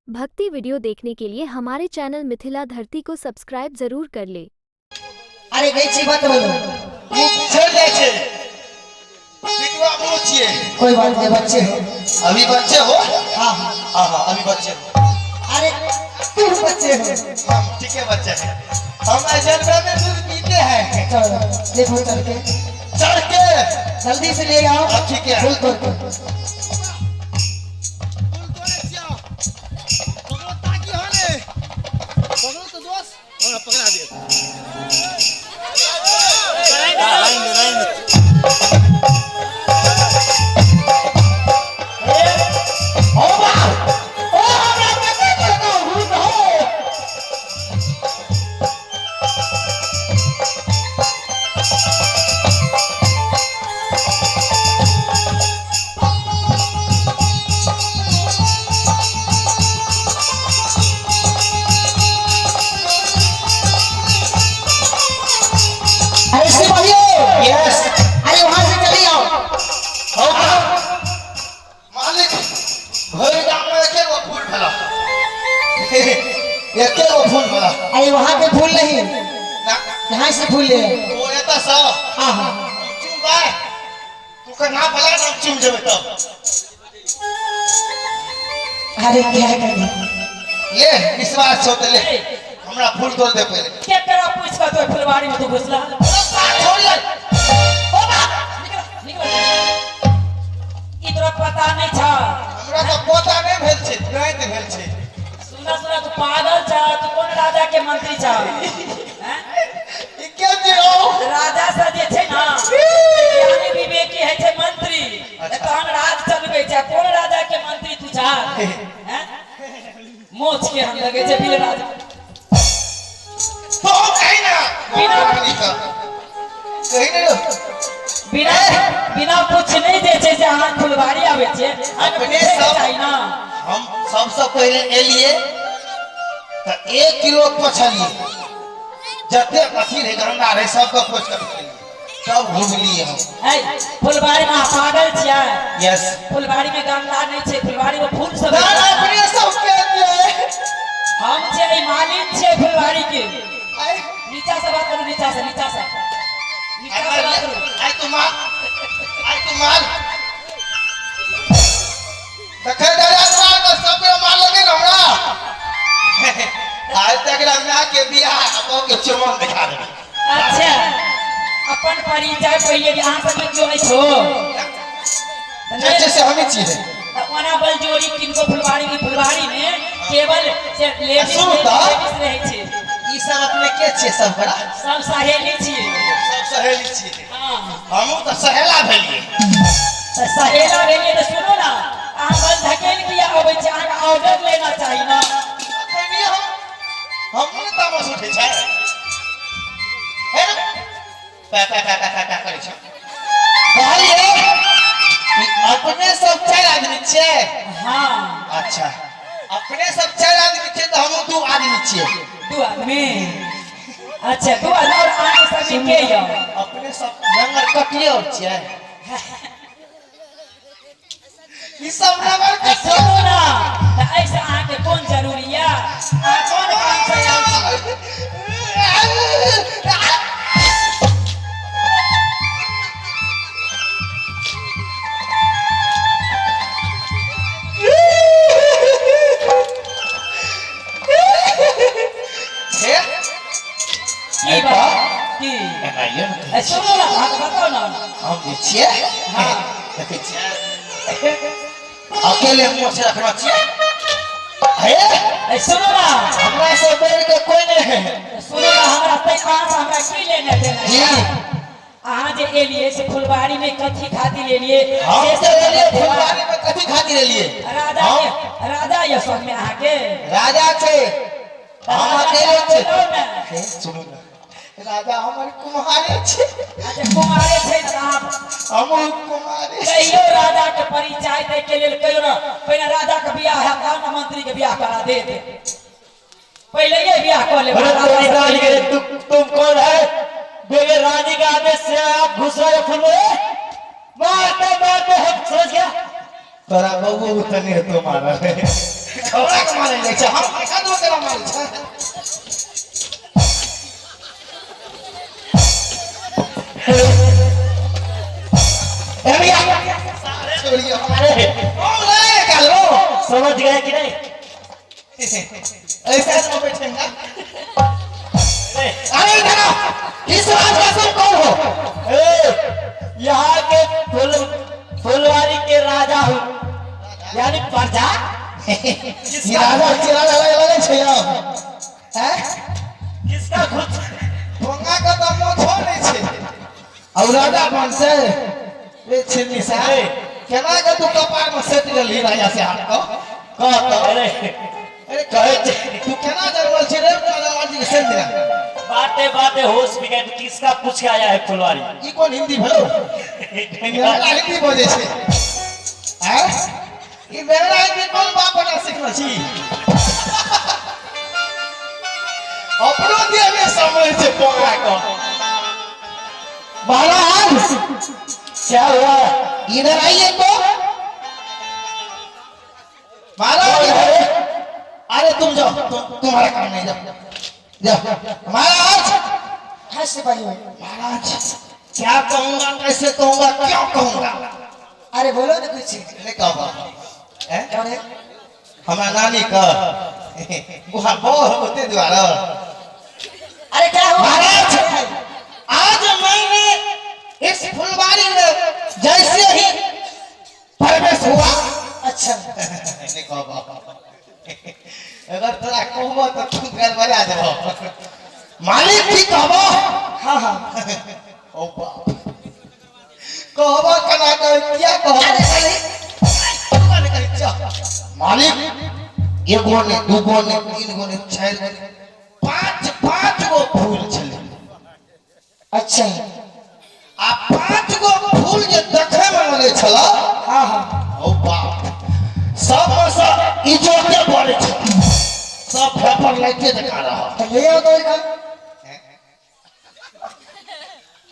भक्ति वीडियो देखने के लिए हमारे चैनल मिथिला धरती को सब्सक्राइब जरूर कर ले। अरे गई छी बात बोलो चल जाए छे पिटवा बोलो छिए कोई बात नहीं बच्चे हो अभी बच्चे हो। हां हां अभी बच्चे हो। अरे तू बच्चे हो। हम ठीक है बच्चे हैं। हम जनता में दूध पीते हैं। चलो देखो चल के जल्दी से ले आओ। ठीक है फूल तोड़ के पकड़ा दे अरे वहाँ के फूल नहीं यहाँ से फूल ले वो ये तो सब। हाँ हाँ चुम बाय तू का ना भला ना चुम जब तो अरे क्या करे ले विश्वास हो तो ले हमरा फूल तोड़ दे पहले क्या करा पूछ का तो फुलवाड़ी में तू घुसला छोड़ ले ओ बाप निकल इधर पता नहीं था हमरा तो पता नहीं भेल छे नहीं तो भेल छे। सुना सुना तू पागल था तू कौन राजा के मंत्री था हैं ई क्या दियो राजा से जे छे ना ज्ञानी विवेकी है छे मंत्री तो हम राज चलबे छे कौन राजा के मंत्री तू था हैं मोच के हम लगे छे बिल राजा तो कहीं ना बिना कहीं ना बिना बिना कुछ नहीं दे छे जहां फुलवाड़ी आवे छे अपने सब चाहिए ना हम सबसे पहले एलिए तो 1 किलो पछलिए जते कथी रे गंगा रे सब को पोछ कर सब घूम लिए हम। ए फुलवाड़ी में पागल छिया यस फुलवाड़ी में गंगा नहीं छे फुलवाड़ी में फूल सब ना अपने सब के दिए हम छे मालिक छे फुलवाड़ी के नीचा से बात करो नीचा से बात करो आई तू माल तखे दरिया माल को सब के माल लगे ना हमरा आज तक रंगा के बियाह आपो के चमन दिखा दे। अच्छा अपन परिचय पहले यहां से क्यों नहीं छो जैसे हम ही चीज है ओना बल जोड़ी किनको फुलवाड़ी में केवल से लेडीज रहे छे ई सब अपने के छे सब बड़ा सब सहेली छिए सब सहेली छे। हां हमहु तो सहेला भेलिए तो सहेला भेलिए तो सुनो ना अहाँ बल धकेल के आबै छै अहाँ ऑर्डर लेना चाहिए ना अखनी हम ने तामस उठे छै है ना पा करे छै कहलिए अपने सब 4 आदमी छे। हां अच्छा अपने सब 4 आदमी छे तो हम 2 आदमी छे 2 आदमी अच्छा 2 आदमी और आगे सब के यो अपने सब नंबर कटिए और छे ई सब नंबर कटिए सुनो ना तो ऐसे आके कौन जरूरी है कौन काम से आउ की बात की सुनो ना बात बताओ ना हम जे छिए हां देखे छिए अकेले मुंह से रखना चाहिए है सुनो ना हमरा से बढ़ के कोई नहीं है। सुनो ना हमरा पे कहां से हमरा की लेने देना जी अहाँ जे एलिए से फुलवाड़ी में कथी खातिर लेलिए हम से लेलिए फुलवाड़ी में कथी खातिर लेलिए राजा ये सब में आहा के राजा छे हम अकेले छे ना सुनो ना राजा हमर कुमारे छे अच्छा कुमारे छे त आप हम कुमारे कहियो राजा के परिचय दे के लेल कहियो ना पहले राजा के बियाह है काम मंत्री के बियाह करा दे पहले ये बियाह कर ले तुम कौन है बेगे रानी के आदेश से आप घुस रहे फुल में मारते मारते हम समझ गया तोरा बबू तने तो मारा है छोरा के मारे जाइ छै हम पैसा दो केना मारे छै ए भैया सारे छोड़िए हमारे ओ ले कालो समझ गए कि नहीं? ऐसे तो बैठेंगे अरे इधर इस राज का तुम कौन हो यहाँ के फुलवारी के राजा हूँ, यानी प्रजा। ये राजा चिराग अलग छै हैं किसका खुद भोंगा का तो मुंह छोड़ नहीं छै और राजा बन से ए छिन्नी से केना के तू कपार में सेट गेली राजा से हाथ को कह तो अरे कहे तू केना जरवल छै रे राजा जी के सेट दिला बातें बातें होश बिगड़ किसका पूछ के आया है फुलवारी? ई कोन हिंदी भलो मेरा हिंदी बोले छै हैं ई मेरा हिंदी कोन बाप बना सीखना छी अपनो देह में समझ छै पोंगा को महाराज क्या हुआ? इधर आइए तो महाराज अरे तुम जाओ तुम्हारा काम नहीं जाओ महाराज हाँ सिपाही भाई महाराज क्या कहूंगा कैसे कहूंगा क्यों कहूंगा अरे बोलो ना कुछ नहीं कहूंगा हैं कौन है हमारा नानी का वहां बहुत होते द्वारा अरे क्या हुआ महाराज आज मैंने इस फुलवारी में जैसे ही प्रवेश हुआ अच्छा नहीं कहूंगा अगर तोरा कहबो तो तू घर बजा देबो मालिक की कहबो हाँ हाँ ओ बाप कहबो कना कर क्या कहबो मालिक एगो ने दूगो ने तीन गो ने चार गो ने पांच गो फूल छले अच्छा आ पांच गो फूल जे देखे में लगे छला हाँ हाँ ओ बाप सब में सब इजोते पड़े छै सब पेपर लाइटे दिखा रहा तो ले आओ तो एक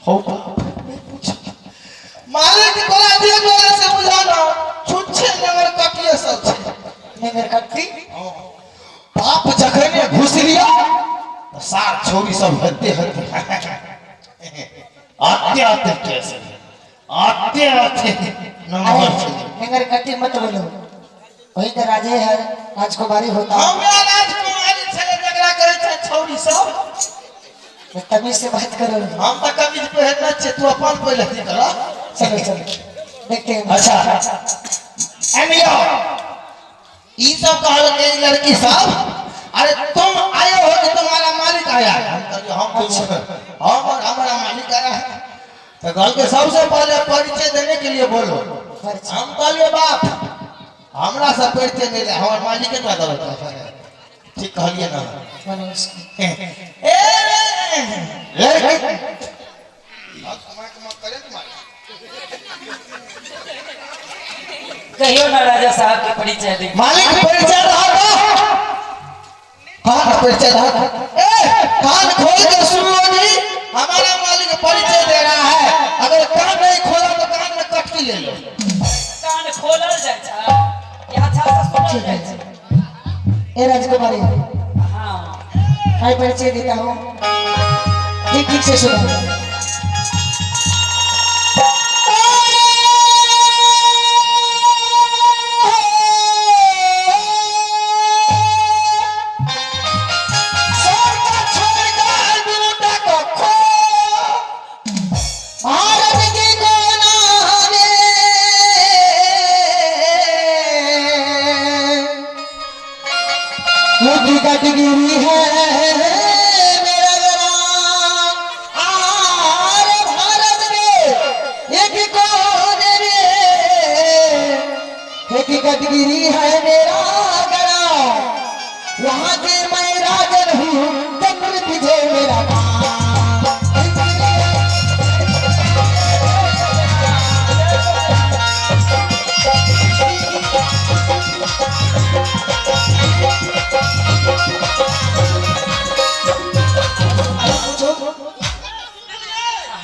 हो मालिक तोरा जे बोले से बुझाना छुच्छे नगर कटिए सब छै नगर कट्टी बाप जखने घुस लिया तो सार छोरी सब हत्ते आते कैसे आते नंबर चले नगर कट्टी मत बोलो वही तो राजे है राजकुमारी होता हमरा राजकुमारी छले जकरा कहै छै छोरी सब है तमीज से बात करो हम तो कमीज पहनना छै तू अपन पहले निकल चलो चलो देखते हैं अच्छा एमिया ई सब कहल के लड़की सब अरे तुम आए हो कि तुम्हारा मालिक आया है हम कहलिए हम हमारा मालिक आया है तो कहल के सबसे पहले परिचय देने के लिए बोलो हम कहलिए बाप हमरा से परिचय नहीं ले हमारे मालिक के बात होता है ठीक कहलिए ना ए कहियो ना राजा साहब के परिचय दे मालिक परिचय रहा कान परिचय रहा कान खोल के सुनो जी हमारा मालिक परिचय दे रहा है अगर कान नहीं खोला तो कान में कटकी ले लो कान खोलल जाय छै या अच्छा से सुनल जाय छै ए राजकुमारी हां मैं परिचय देता हूँ ठीक ठीक से सुनो कटगिरी है मेरा ग्राम आर भारत के एक कोने में एक कटगिरी है मेरा ग्राम वहाँ के मैं राजन हूँ चक्र तुझे मेरा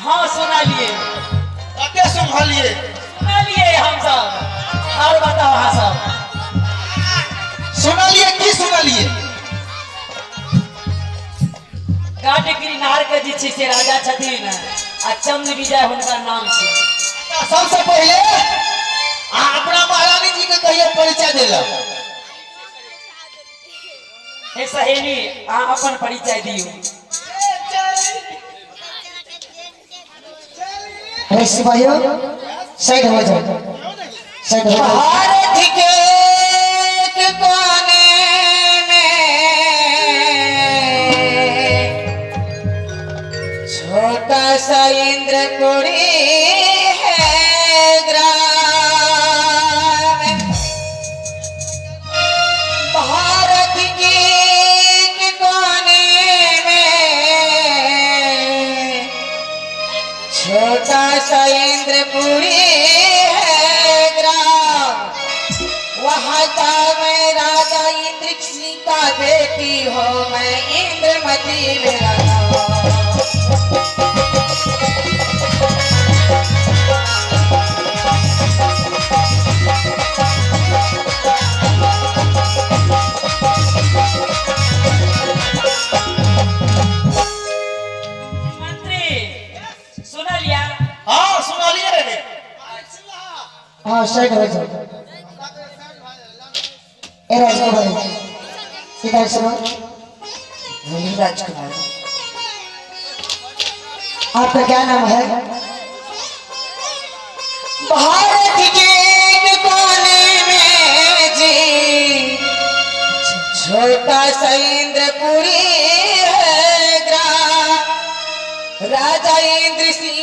हां सुना लिए कते संभालिए सुना लिए हम सब और बताओ बाटे गिरनार के जी से राजा छथिन आ चंद्र विजय हुनका नाम छै। सबसे पहले अपना महारानी जी के कहिए परिचय देला। हे सहेली अहाँ अपन परिचय दियौ। अरे सिपाहियों साइड हो जाओ, साइड हो जाओ। भारत के कोने में छोटा सा इंद्रपुरी है ग्राम। भारत के कोने में छोटा सा इंद्रपुरी है ग्राम। वहाँ का मैं राजा इंद्र सिंह का बेटी हो, मैं इंद्रमती मेरा नाम। मंत्री सुना लिया? हाँ सुना लिए। हाँ साइड हो जाओ। ए राजकुमारी इधर सुनो। राजकुमार आपका क्या नाम है? भारत के कोने में जी छोटा सा इंद्रपुरी है ग्राम। राजा इंद्र सिंह